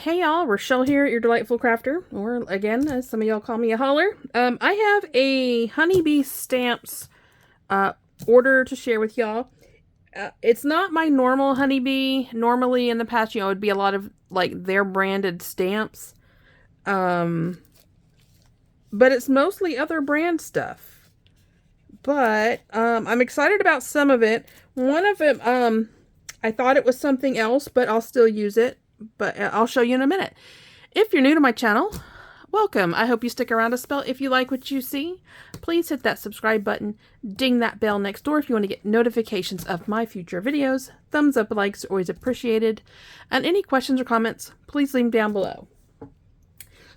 Hey y'all, Rochelle here at your Delightful Crafter, or again, as some of y'all call me, a holler. I have a honeybee stamps order to share with y'all. It's not my normal honeybee. Normally in the past, it would be a lot of like their branded stamps. But it's mostly other brand stuff. But I'm excited about some of it. One of them, I thought it was something else, but I'll still use it. But I'll show you in a minute. If you're new to my channel, welcome. I hope you stick around a spell. If you like what you see, please hit that subscribe button. Ding that bell next door if you want to get notifications of my future videos. Thumbs up, likes are always appreciated. And any questions or comments, please leave them down below.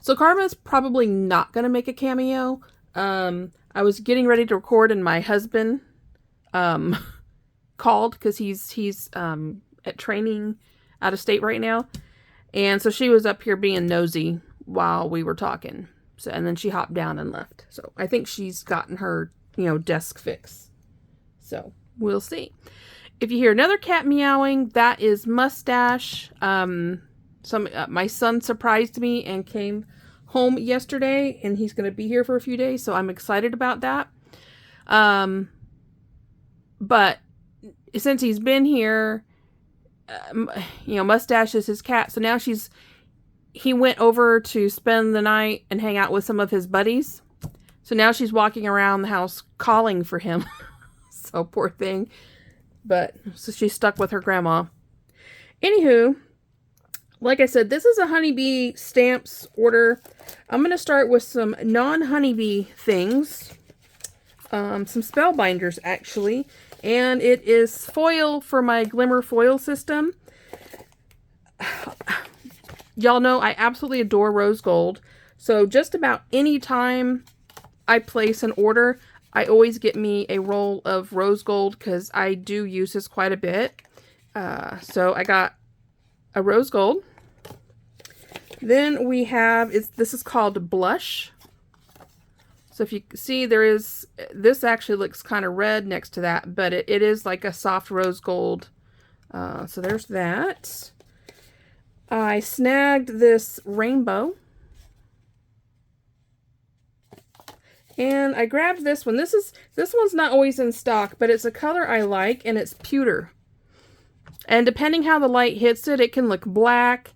So Karma's probably not going to make a cameo. I was getting ready to record and my husband called because he's at training out of state right now. And so she was up here being nosy while we were talking. So, and then she hopped down and left. So I think she's gotten her, desk fix. So we'll see. If you hear another cat meowing, that is Mustache. My son surprised me and came home yesterday, and he's going to be here for a few days. So I'm excited about that. But since he's been here, Mustache is his cat. So now he went over to spend the night and hang out with some of his buddies. So now she's walking around the house calling for him. So poor thing. But so she's stuck with her grandma. Anywho, like I said, this is a honeybee stamps order. I'm going to start with some non-honeybee things. Some spellbinders actually. And it is foil for my glimmer foil system. Y'all know I absolutely adore rose gold. So just about any time I place an order, I always get me a roll of rose gold because I do use this quite a bit. So I got a rose gold. Then we have, this is called Blush. So if you see, this actually looks kind of red next to that, but it is like a soft rose gold. So there's that. I snagged this rainbow. And I grabbed this one. This one's not always in stock, but it's a color I like, and it's pewter. And depending how the light hits it, it can look black.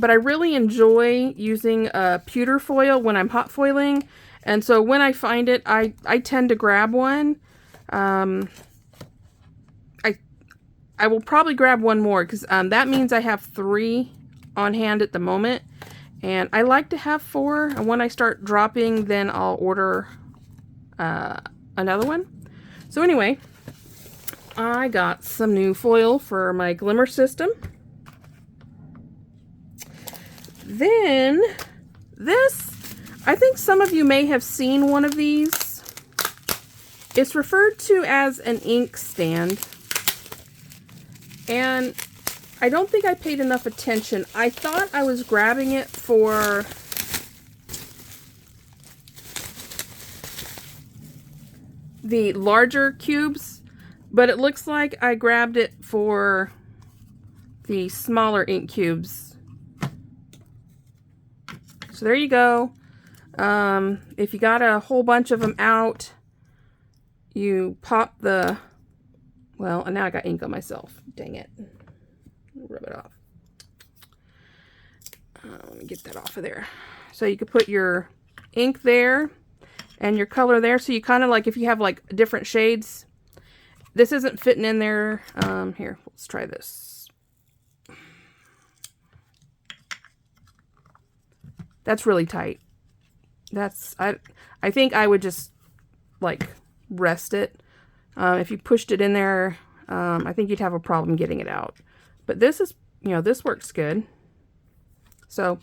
But I really enjoy using pewter foil when I'm hot foiling. And so when I find it, I tend to grab one. I will probably grab one more because that means I have 3 on hand at the moment. And I like to have 4. And when I start dropping, then I'll order another one. So anyway, I got some new foil for my glimmer system. Then, I think some of you may have seen one of these. It's referred to as an ink stand. And I don't think I paid enough attention. I thought I was grabbing it for the larger cubes, but it looks like I grabbed it for the smaller ink cubes. So there you go. If you got a whole bunch of them out, you pop well, and now I got ink on myself. Dang it. Rub it off. Let me get that off of there. So you could put your ink there and your color there. So you kind of like, if you have like different shades, this isn't fitting in there. Here, let's try this. That's really tight. I think I would just like rest it. If you pushed it in there, I think you'd have a problem getting it out. But this is, this works good. So,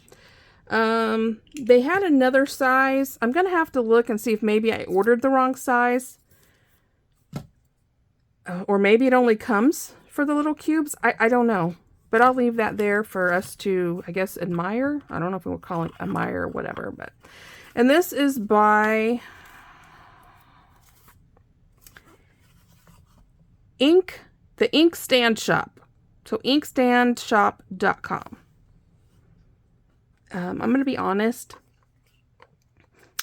they had another size. I'm going to have to look and see if maybe I ordered the wrong size. Or maybe it only comes for the little cubes. I don't know. But I'll leave that there for us to, I guess, admire. I don't know if we'll call it admire or whatever. But, and this is by the Ink Stand Shop. So inkstandshop.com. I'm going to be honest.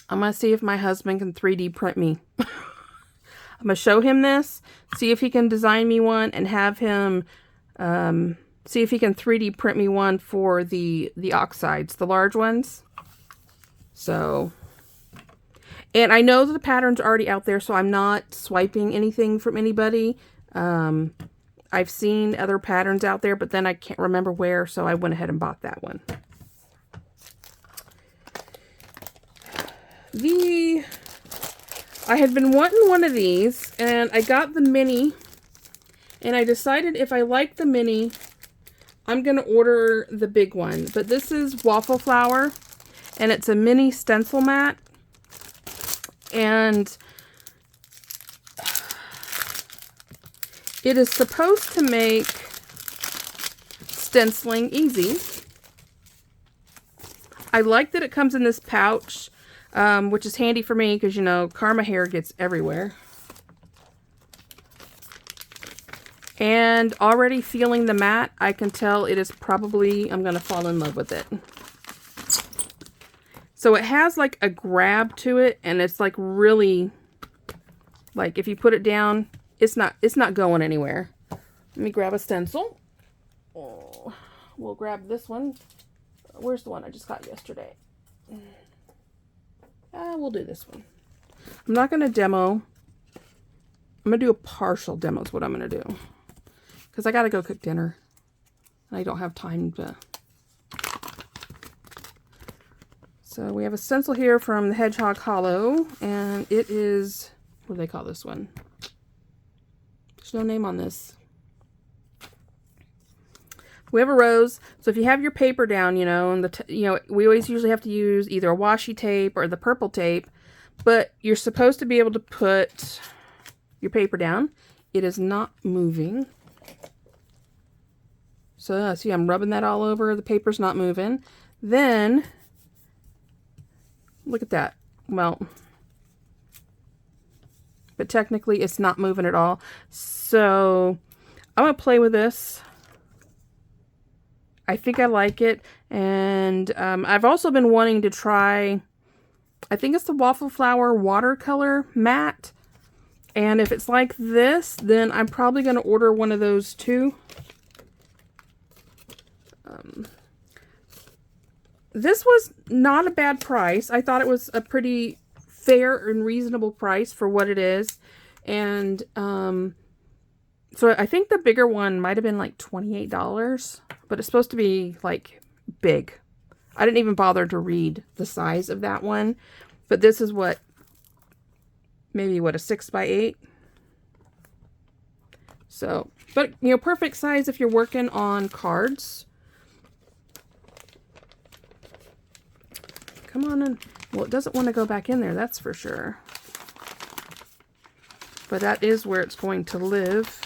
I'm going to see if my husband can 3D print me. I'm going to show him this, see if he can design me one, and have him see if he can 3D print me one for the oxides, the large ones. So, and I know that the pattern's already out there, so I'm not swiping anything from anybody. I've seen other patterns out there, but then I can't remember where, so I went ahead and bought that one. I had been wanting one of these, and I got the mini, and I decided if I like the mini, I'm going to order the big one. But this is waffle flower, and it's a mini stencil mat, and it is supposed to make stenciling easy. I like that it comes in this pouch, which is handy for me because, you know, Karma hair gets everywhere. And already feeling the mat, I can tell it is probably, I'm going to fall in love with it. So it has like a grab to it, and it's like really, like if you put it down, it's not going anywhere. Let me grab a stencil. Oh, we'll grab this one. Where's the one I just got yesterday? We'll do this one. I'm not going to demo. I'm going to do a partial demo is what I'm going to do. Because I got to go cook dinner. And I don't have time to. So we have a stencil here from the Hedgehog Hollow. And it is, what do they call this one? There's no name on this. We have a rose, so if you have your paper down, you know, and we always usually have to use either a washi tape or the purple tape, but you're supposed to be able to put your paper down. It is not moving. So see, I'm rubbing that all over. The paper's not moving. Then, look at that. Well, but technically it's not moving at all. So I'm going to play with this. I think I like it, and I've also been wanting to try, I think it's the Waffle Flower Watercolor Matte, and if it's like this, then I'm probably going to order one of those too. This was not a bad price. I thought it was a pretty fair and reasonable price for what it is, and so I think the bigger one might have been like $28, but it's supposed to be like big. I didn't even bother to read the size of that one, but this is what, maybe what, a 6x8. So, but you know, perfect size if you're working on cards. Come on in. Well, it doesn't want to go back in there, that's for sure. But that is where it's going to live.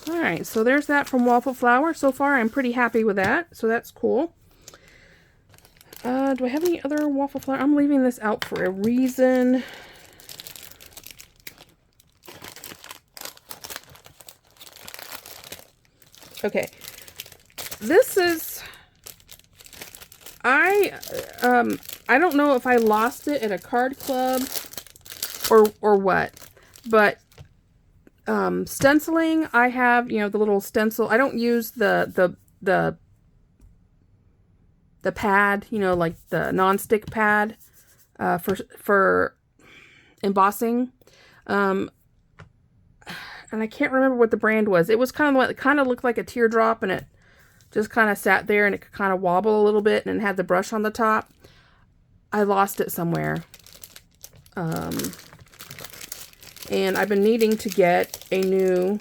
Alright, so there's that from Waffle Flower. So far, I'm pretty happy with that, so that's cool. Do I have any other Waffle Flower? I'm leaving this out for a reason. Okay, this is, I don't know if I lost it at a card club or what, but stenciling, I have, you know, the little stencil. I don't use the pad, you know, like the non-stick pad for embossing. And I can't remember what the brand was. It was kind of like, it kind of looked like a teardrop, and it just kind of sat there, and it could kind of wobble a little bit, and it had the brush on the top. I lost it somewhere. And I've been needing to get a new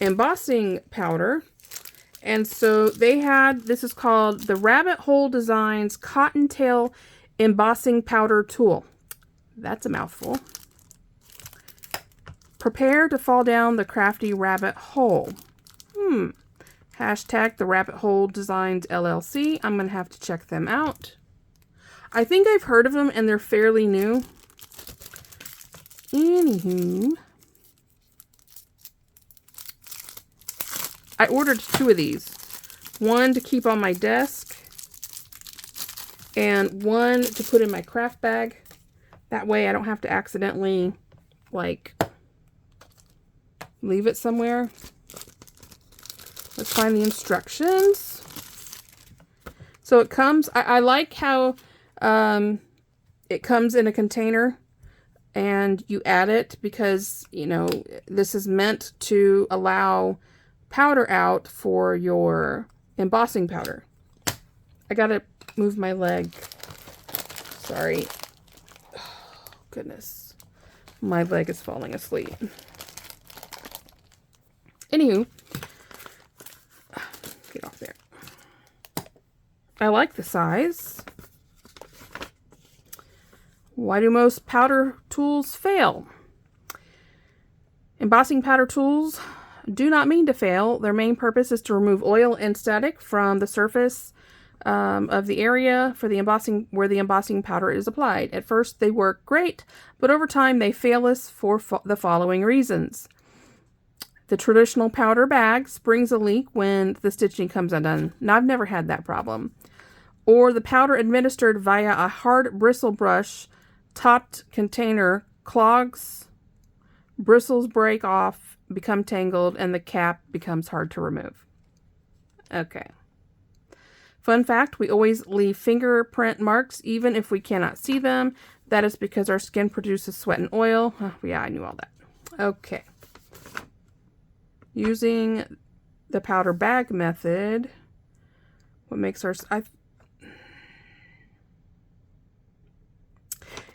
embossing powder. And so they had, this is called the Rabbit Hole Designs Cottontail Embossing Powder Tool. That's a mouthful. Prepare to fall down the crafty rabbit hole. Hashtag the Rabbit Hole Designs LLC. I'm going to have to check them out. I think I've heard of them, and they're fairly new. Anywho, I ordered 2 of these. One to keep on my desk and one to put in my craft bag. That way I don't have to accidentally, like, leave it somewhere. Let's find the instructions. So it comes, I like how it comes in a container and you add it because, you know, this is meant to allow powder out for your embossing powder. I gotta move my leg. Sorry. Oh, goodness. My leg is falling asleep. Anywho, get off there. I like the size. Why do most powder tools fail? Embossing powder tools do not mean to fail. Their main purpose is to remove oil and static from the surface of the area for the embossing where the embossing powder is applied. At first, they work great, but over time, they fail us for the following reasons. The traditional powder bag springs a leak when the stitching comes undone. Now, I've never had that problem. Or the powder administered via a hard bristle brush topped container clogs, bristles break off, become tangled, and the cap becomes hard to remove. Okay. Fun fact, we always leave fingerprint marks even if we cannot see them. That is because our skin produces sweat and oil. Oh, yeah, I knew all that. Okay. Using the powder bag method, what makes our...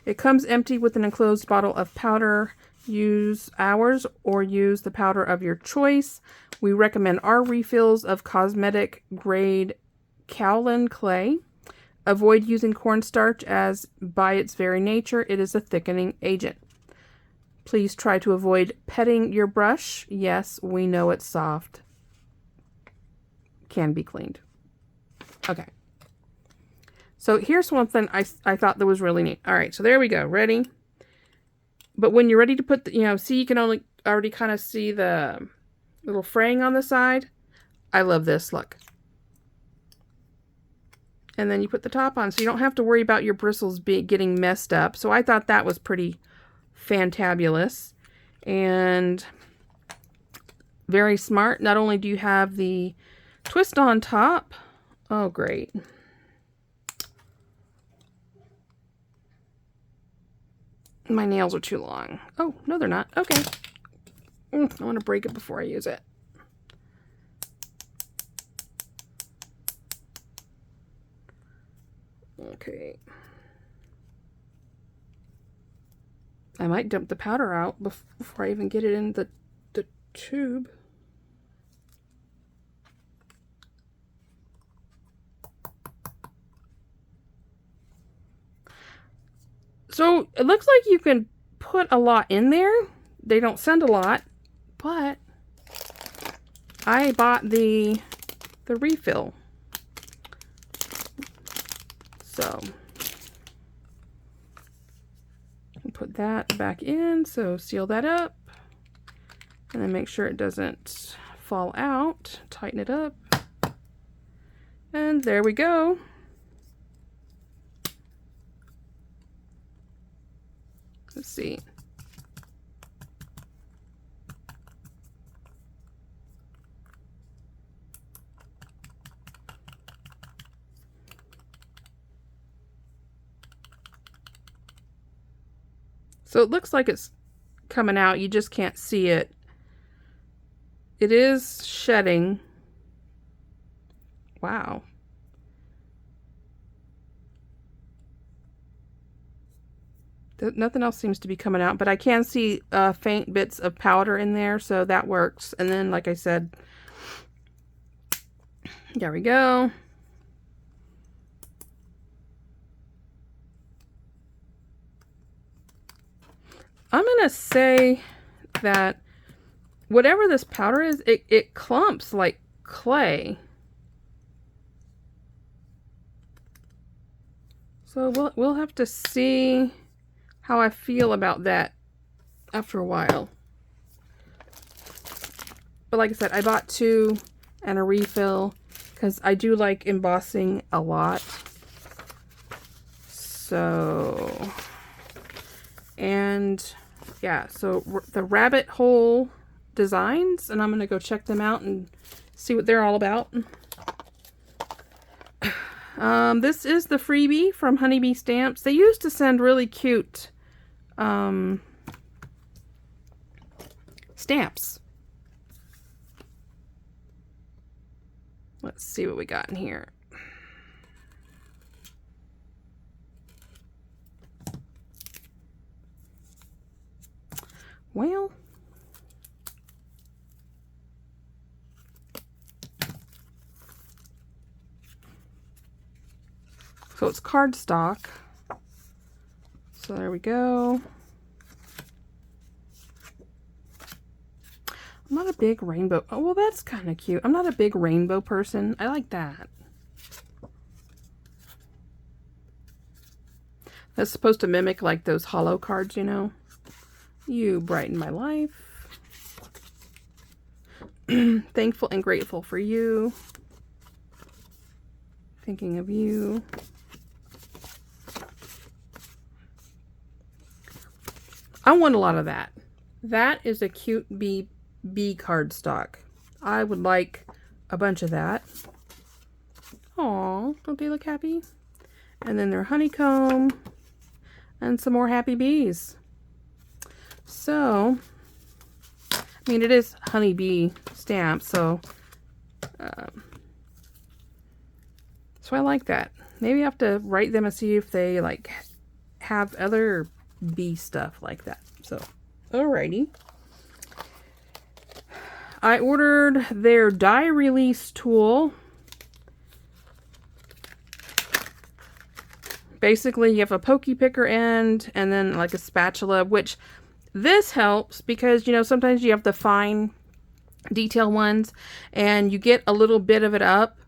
It comes empty with an enclosed bottle of powder. Use ours or use the powder of your choice. We recommend our refills of cosmetic grade kaolin clay. Avoid using cornstarch as by its very nature it is a thickening agent. Please try to avoid petting your brush. Yes, we know it's soft. Can be cleaned. Okay. So here's one thing I thought that was really neat. All right, so there we go. Ready? But when you're ready to put the, you know, see, you can already kind of see the little fraying on the side. I love this. Look. And then you put the top on, so you don't have to worry about your bristles getting messed up. So I thought that was pretty fantabulous and very smart. Not only do you have the twist on top. Oh, great. My nails are too long. Oh, no, they're not. Okay. I want to break it before I use it. Okay. I might dump the powder out before I even get it in the tube. So it looks like you can put a lot in there. They don't send a lot, but I bought the refill. So put that back in. So seal that up and then make sure it doesn't fall out. Tighten it up. And there we go. Let's see. So it looks like it's coming out. You just can't see it. It is shedding. Wow. Nothing else seems to be coming out, but I can see faint bits of powder in there, so that works. And then, like I said, there we go. I'm going to say that whatever this powder is, it clumps like clay. So we'll have to see how I feel about that after a while. But like I said, I bought 2 and a refill because I do like embossing a lot. So, and yeah, so the rabbit hole designs, and I'm going to go check them out and see what they're all about. This is the freebie from Honeybee Stamps. They used to send really cute stamps. Let's see what we got in here. Well, so it's cardstock. So there we go. I'm not a big rainbow. Oh, well, that's kind of cute. I'm not a big rainbow person. I like that. That's supposed to mimic like those hollow cards, you know. You brighten my life. Thankful and grateful for you. Thinking of you. I want a lot of that. That is a cute bee cardstock. I would like a bunch of that. Aw, don't they look happy? And then their honeycomb and some more happy bees. So, I mean, it is honeybee stamp, so I like that. Maybe I have to write them and see if they like have other bee stuff like that. So, alrighty. I ordered their die release tool. Basically, you have a pokey picker end and then like a spatula, which this helps because, you know, sometimes you have the fine detail ones and you get a little bit of it up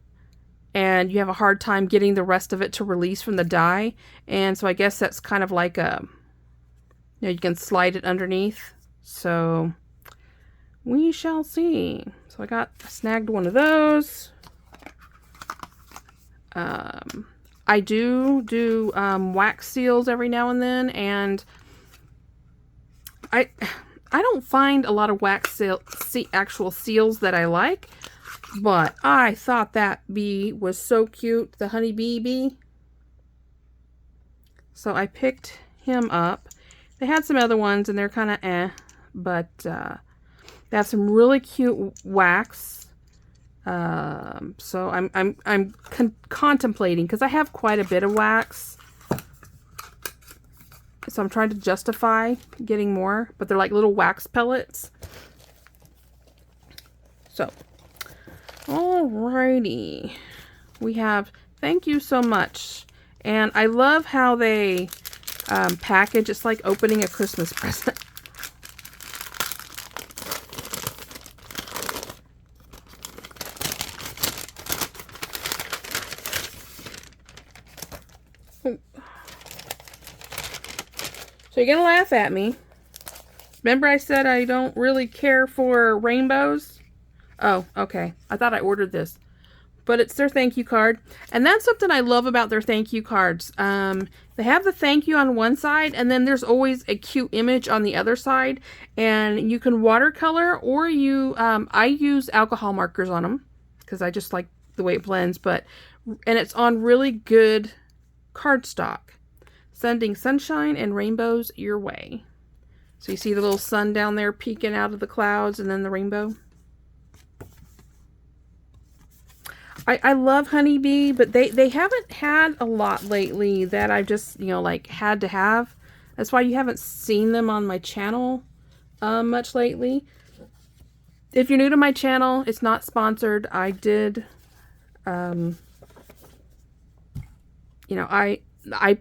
and you have a hard time getting the rest of it to release from the die. And so I guess that's kind of like a, you know, you can slide it underneath. So we shall see. So I snagged one of those. I do wax seals every now and then, and I don't find a lot of wax actual seals that I like, but I thought that bee was so cute, the honeybee bee. So I picked him up. They had some other ones, and they're kind of but they have some really cute wax. So I'm contemplating, because I have quite a bit of wax. So I'm trying to justify getting more, but they're like little wax pellets. So, alrighty. We have thank you so much. And I love how they package. It's like opening a Christmas present. So you're gonna laugh at me. Remember I said I don't really care for rainbows? Oh, okay. I thought I ordered this. But it's their thank you card. And that's something I love about their thank you cards. They have the thank you on one side, and then there's always a cute image on the other side. And you can watercolor, or I use alcohol markers on them, because I just like the way it blends. And it's on really good cardstock. Sending sunshine and rainbows your way. So you see the little sun down there peeking out of the clouds, and then the rainbow. I love honeybee, but they haven't had a lot lately that I've just, you know, like had to have. That's why you haven't seen them on my channel much lately. If you're new to my channel, it's not sponsored. I did, you know, I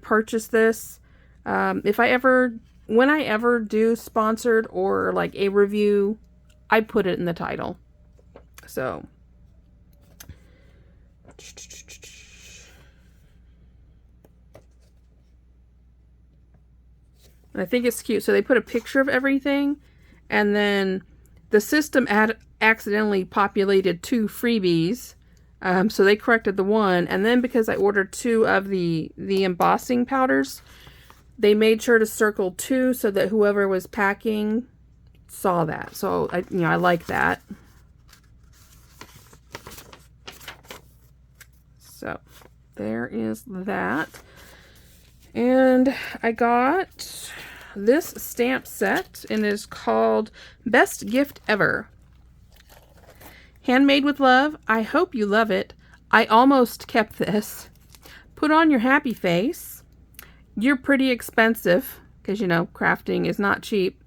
purchased this. When I ever do sponsored or like a review, I put it in the title. So. And I think it's cute. So they put a picture of everything, and then the system accidentally populated 2 freebies. So they corrected the one, and then because I ordered 2 of the embossing powders, they made sure to circle 2 so that whoever was packing saw that. So I like that. So there is that. And I got this stamp set, and it is called Best Gift Ever. Handmade with love. I hope you love it. I almost kept this. Put on your happy face. You're pretty expensive, because you know crafting is not cheap.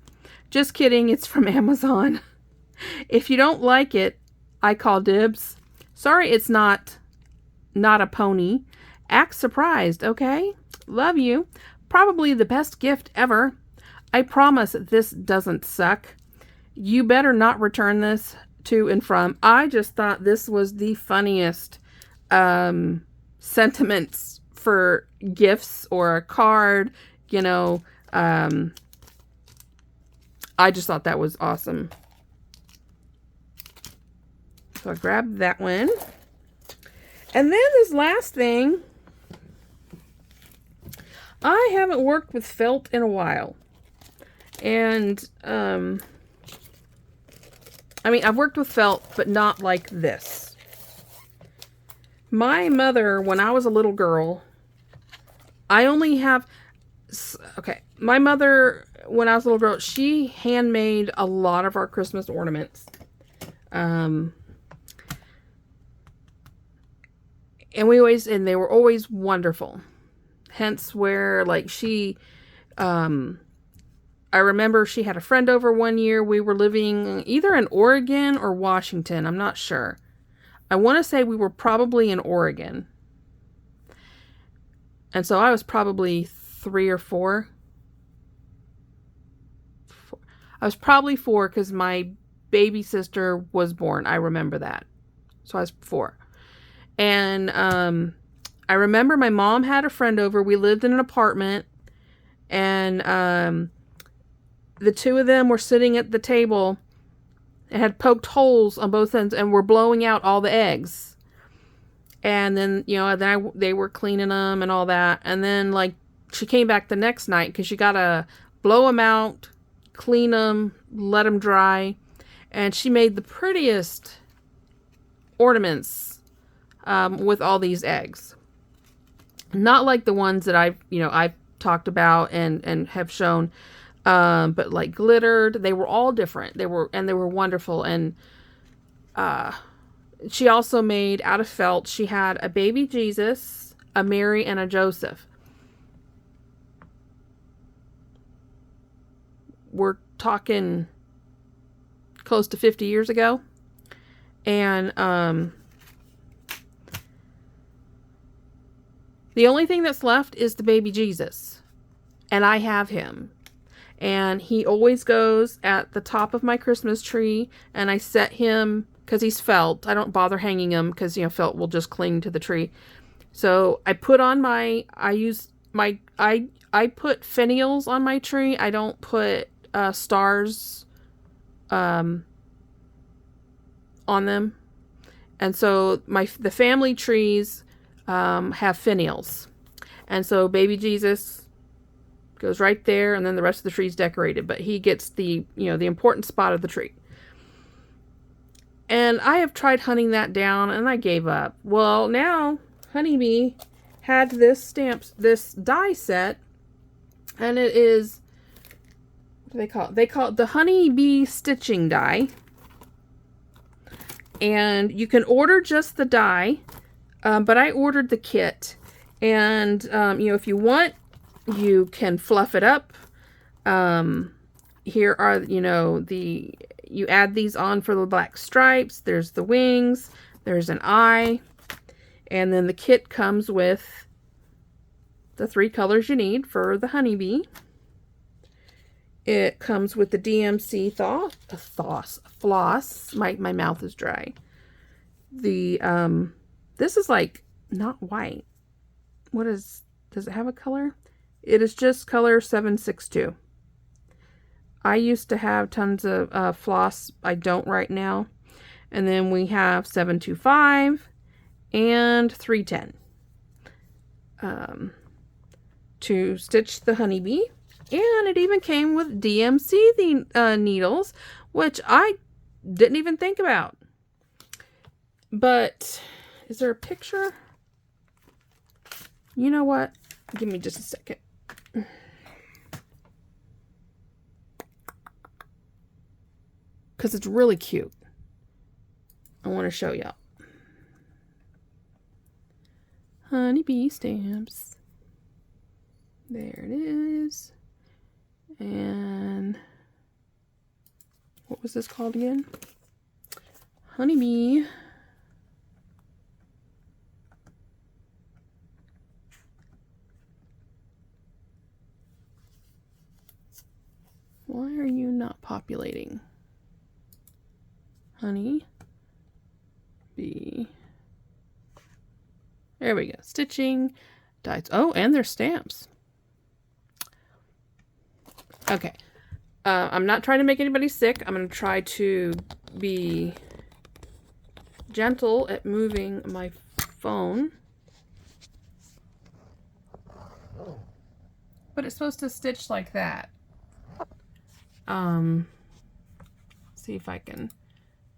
Just kidding, it's from Amazon. If you don't like it, I call dibs. Sorry it's not a pony. Act surprised, okay? Love you. Probably the best gift ever. I promise this doesn't suck. You better not return this to and from. I just thought this was the funniest sentiments for gifts or a card, you know. I just thought that was awesome. So I grabbed that one. And then this last thing, I haven't worked with felt in a while. And, I mean, I've worked with felt, but not like this. My mother, when I was a little girl, I only have, okay, my mother, when I was a little girl, she handmade a lot of our Christmas ornaments. And they were always wonderful. Hence where, like, she, I remember she had a friend over one year. We were living either in Oregon or Washington. I'm not sure. I want to say we were probably in Oregon. And so I was probably 3 or 4. I was probably 4 because my baby sister was born. I remember that. So I was 4. And I remember my mom had a friend over. We lived in an apartment. And the 2 of them were sitting at the table and had poked holes on both ends and were blowing out all the eggs. And then, you know, they were cleaning them and all that. And then, like, she came back the next night because you got to blow them out, clean them, let them dry. And she made the prettiest ornaments with all these eggs. Not like the ones that I've talked about and have shown, but like glittered. They were all different. They were wonderful. And she also made out of felt. She had a baby Jesus, a Mary, and a Joseph. We're talking close to 50 years ago. And the only thing that's left is the baby Jesus. And I have him. And he always goes at the top of my Christmas tree. And I set him, because he's felt. I don't bother hanging him because, you know, felt will just cling to the tree. So I put on I put finials on my tree. I don't put stars on them. And so the family trees have finials. And so baby Jesus goes right there, and then the rest of the tree's decorated, but he gets the important spot of the tree. And I have tried hunting that down, and I gave up. Well, now Honeybee had this die set, and it is, what do they call it? They call it the Honeybee stitching die. And you can order just the die, but I ordered the kit. And, if you want, you can fluff it up. Here are, you add these on for the black stripes. There's the wings. There's an eye. And then the kit comes with the 3 colors you need for the honeybee. It comes with the DMC floss. My mouth is dry. This is like not white. Does it have a color? It is just color 762. I used to have tons of floss. I don't right now. And then we have 725 and 310 to stitch the honeybee. And it even came with DMC needles, which I didn't even think about. But is there a picture? You know what? Give me just a second. Because it's really cute. I want to show y'all. Honeybee stamps. There it is. And what was this called again? Honeybee. Why are you not populating? Honey bee. There we go. Stitching, dies. Oh, and there's stamps. Okay. I'm not trying to make anybody sick. I'm going to try to be gentle at moving my phone. But it's supposed to stitch like that. See if I can,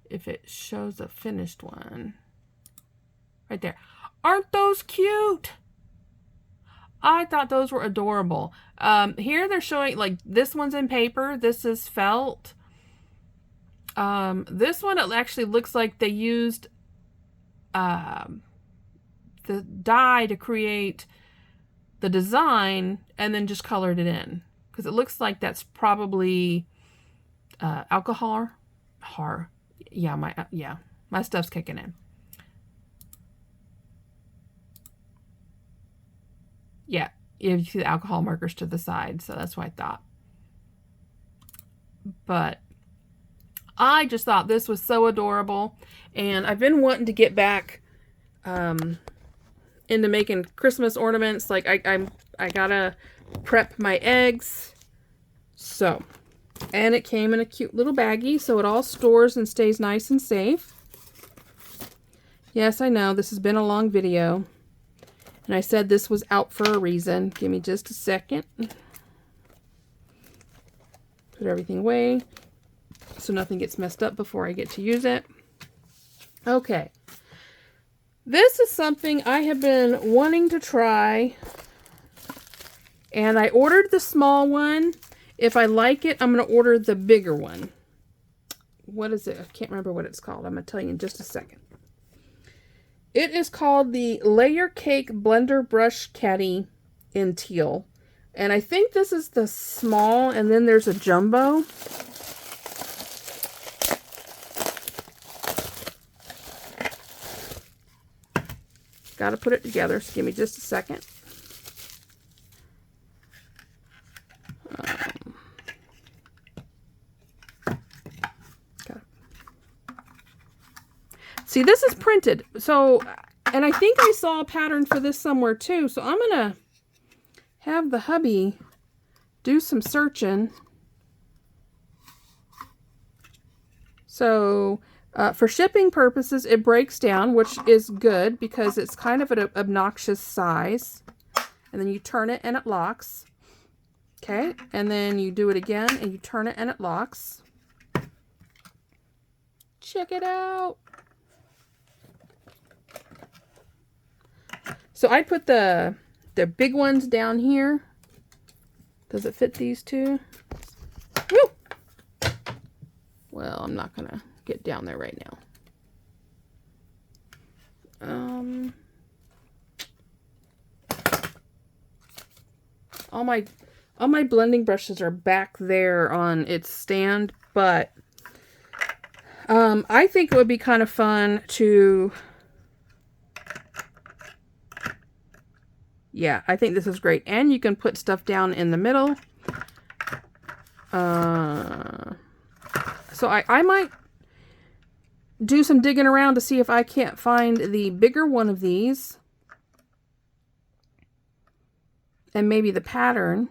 if it shows a finished one. Right there. Aren't those cute? I thought those were adorable. Here they're showing, like, this one's in paper. This is felt. This one, it actually looks like they used the dye to create the design and then just colored it in. Because it looks like that's probably alcohol. Yeah, my stuff's kicking in. Yeah, you see the alcohol markers to the side, so that's what I thought. But I just thought this was so adorable, and I've been wanting to get back into making Christmas ornaments. Like I gotta prep my eggs. So, and it came in a cute little baggie, so it all stores and stays nice and safe. Yes, I know this has been a long video. And I said this was out for a reason. Give me just a second. Put everything away so nothing gets messed up before I get to use it. Okay. This is something I have been wanting to try. And I ordered the small one. If I like it, I'm going to order the bigger one. What is it? I can't remember what it's called. I'm going to tell you in just a second. It is called the Layer Cake Blender Brush Caddy in teal. And I think this is the small, and then there's a jumbo. Got to put it together, so give me just a second. See, this is printed, so, and I think I saw a pattern for this somewhere too, so I'm going to have the hubby do some searching. So, for shipping purposes, it breaks down, which is good because it's kind of an obnoxious size. And then you turn it and it locks. Okay, and then you do it again and you turn it and it locks. Check it out. So I put the big ones down here. Does it fit these two? Woo! Well, I'm not gonna get down there right now. All my blending brushes are back there on its stand, but I think it would be kind of fun to. Yeah, I think this is great. And you can put stuff down in the middle. So I might do some digging around to see if I can't find the bigger one of these. and maybe the pattern.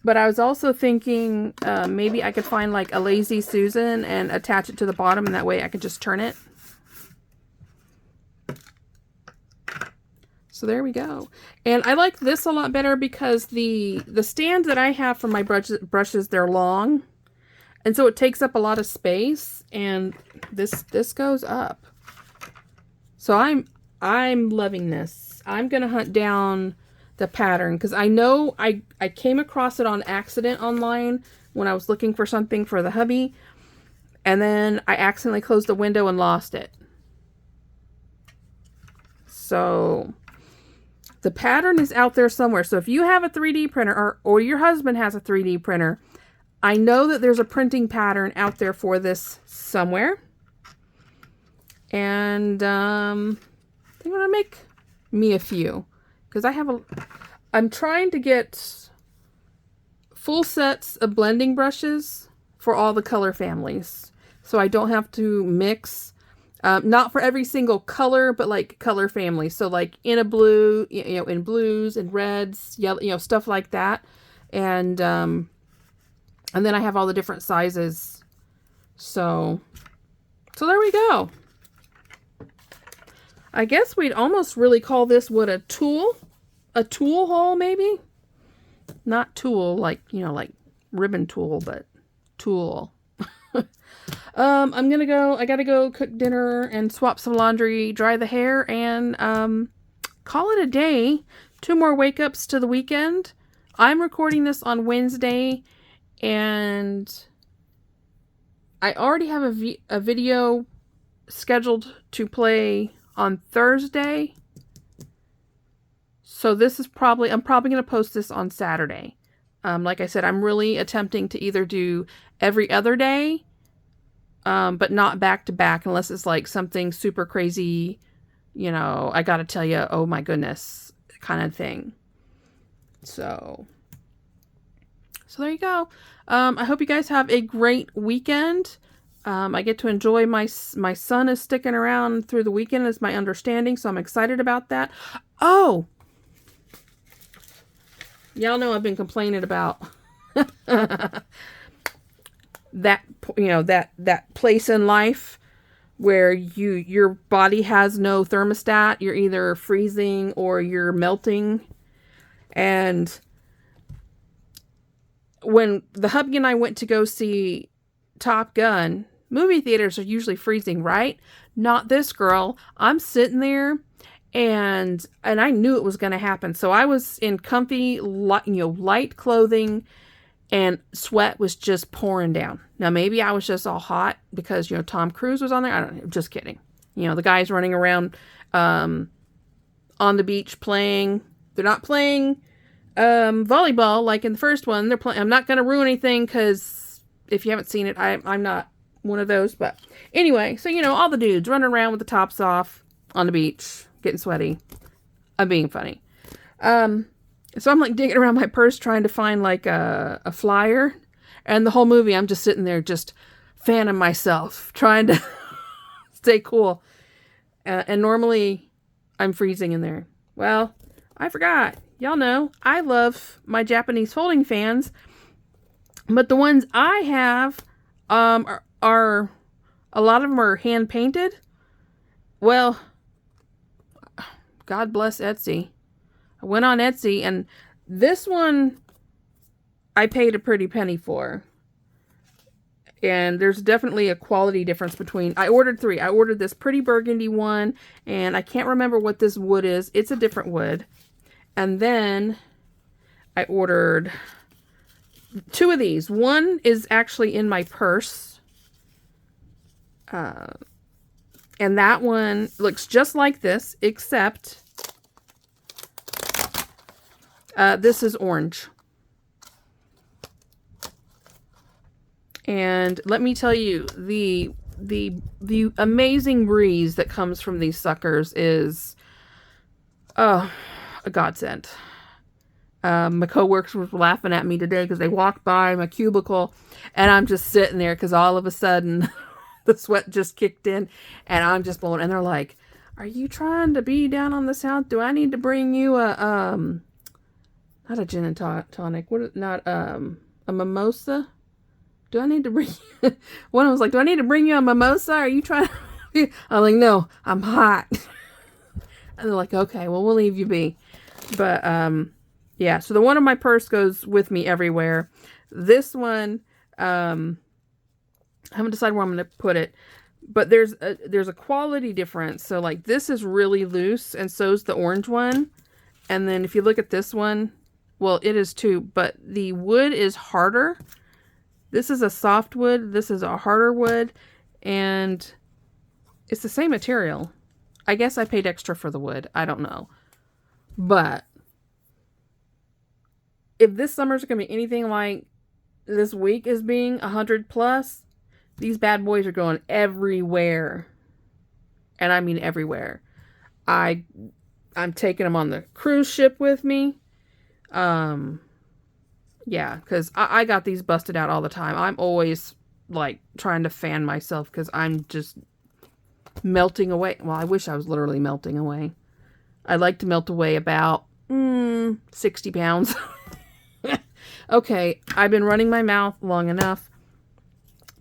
But I was also thinking maybe I could find like a Lazy Susan and attach it to the bottom, and that way I could just turn it. So there we go. And I like this a lot better because the stands that I have for my brushes, they're long. And so it takes up a lot of space, and this goes up. So I'm loving this. I'm going to hunt down the pattern because I know I came across it on accident online when I was looking for something for the hubby, and then I accidentally closed the window and lost it. So the pattern is out there somewhere. So if you have a 3D printer or your husband has a 3D printer, I know that there's a printing pattern out there for this somewhere. And I'm going to make me a few. Because I'm trying to get full sets of blending brushes for all the color families. So I don't have to mix. Not for every single color, but like color families. So like in a blue, in blues and reds, yellow, stuff like that. And then I have all the different sizes. So there we go. I guess we'd almost really call this a tool haul, maybe. Not tool like, like ribbon tool, but tool. I gotta go cook dinner and swap some laundry, dry the hair, and call it a day. 2 more wake ups to the weekend. I'm recording this on Wednesday, and I already have a video scheduled to play on Thursday. So I'm probably going to post this on Saturday. Like I said, I'm really attempting to either do every other day, but not back to back unless it's like something super crazy, I got to tell you, oh my goodness, kind of thing. So there you go. I hope you guys have a great weekend. I get to enjoy my son is sticking around through the weekend is my understanding, so I'm excited about that. Oh, y'all know I've been complaining about that place in life where your body has no thermostat. You're either freezing or you're melting. And when the hubby and I went to go see Top Gun, movie theaters are usually freezing, right? Not this girl. I'm sitting there and I knew it was going to happen. So I was in comfy, light clothing, and sweat was just pouring down. Now, maybe I was just all hot because, Tom Cruise was on there. I don't know. Just kidding. The guys running around on the beach playing. They're not playing volleyball like in the first one. They're playing. I'm not going to ruin anything because if you haven't seen it, I'm not one of those. But anyway, so, all the dudes running around with the tops off on the beach, getting sweaty. I'm being funny. So I'm like digging around my purse trying to find like a flyer. And the whole movie, I'm just sitting there just fanning myself, trying to stay cool. And normally I'm freezing in there. Well, I forgot. Y'all know I love my Japanese folding fans. But the ones I have are a lot of them are hand painted. Well, God bless Etsy. I went on Etsy, and this one I paid a pretty penny for. And there's definitely a quality difference between... I ordered 3. I ordered this pretty burgundy one, and I can't remember what this wood is. It's a different wood. And then I ordered 2 of these. One is actually in my purse. And that one looks just like this, except... this is orange. And let me tell you, the amazing breeze that comes from these suckers is a godsend. My coworkers were laughing at me today because they walked by my cubicle and I'm just sitting there because all of a sudden the sweat just kicked in and I'm just blowing. And they're like, Are you trying to be down on the south? Do I need to bring you a, not a gin and tonic, a mimosa? Do I need to bring you? One was like, do I need to bring you a mimosa? Are you trying to? I'm like, no, I'm hot. And they're like, okay, well, we'll leave you be. But, yeah, so the one in my purse goes with me everywhere. This one, I haven't decided where I'm going to put it. But there's a quality difference. So, like, this is really loose, and so's the orange one. And then if you look at this one, well, it is too, but the wood is harder. This is a soft wood. This is a harder wood. And it's the same material. I guess I paid extra for the wood. I don't know. But if this summer's going to be anything like this week is being 100 plus, these bad boys are going everywhere. And I mean everywhere. I'm taking them on the cruise ship with me. Yeah, because I got these busted out all the time. I'm always, like, trying to fan myself because I'm just melting away. Well, I wish I was literally melting away. I'd like to melt away about 60 pounds. Okay, I've been running my mouth long enough.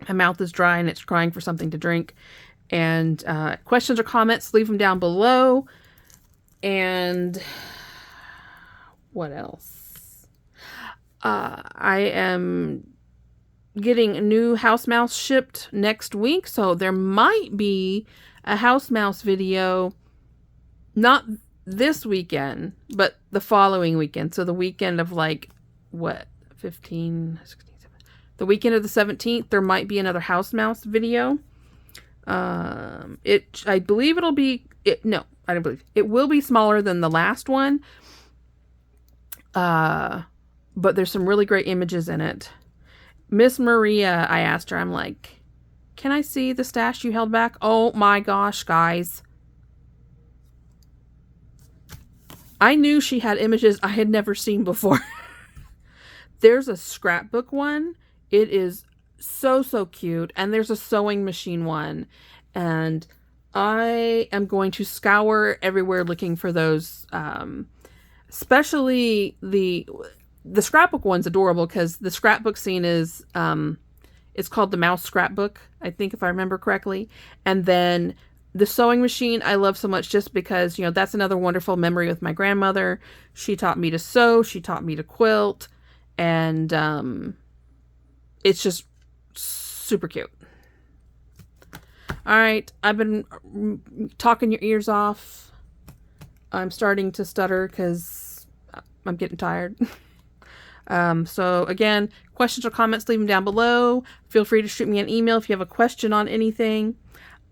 My mouth is dry and it's crying for something to drink. And questions or comments, leave them down below. And what else? I am getting a new house mouse shipped next week, so there might be a house mouse video, not this weekend, but the following weekend. So the weekend of, like, what, 15, 16, 17, the weekend of the 17th, there might be another house mouse video. I believe it'll be, no, I don't believe, it will be smaller than the last one. But there's some really great images in it. Miss Maria, I asked her, I'm like, can I see the stash you held back? Oh my gosh, guys. I knew she had images I had never seen before. There's a scrapbook one. It is so cute. And there's a sewing machine one. And I am going to scour everywhere looking for those. Especially the scrapbook one's adorable because the scrapbook scene is, it's called the Mouse Scrapbook, I think, if I remember correctly. And then the sewing machine I love so much just because, you know, that's another wonderful memory with my grandmother. She taught me to sew. She taught me to quilt. And it's just super cute. All right. I've been talking your ears off. I'm starting to stutter because I'm getting tired. So again, questions or comments, leave them down below. Feel free to shoot me an email if you have a question on anything.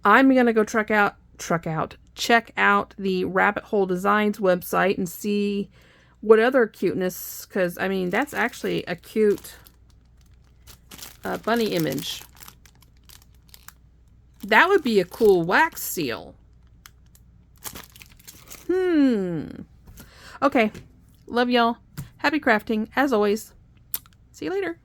I'm going to go check out the Rabbit Hole Designs website and see what other cuteness, because I mean, that's actually a cute bunny image. That would be a cool wax seal. Okay. Love y'all. Happy crafting, as always. See you later.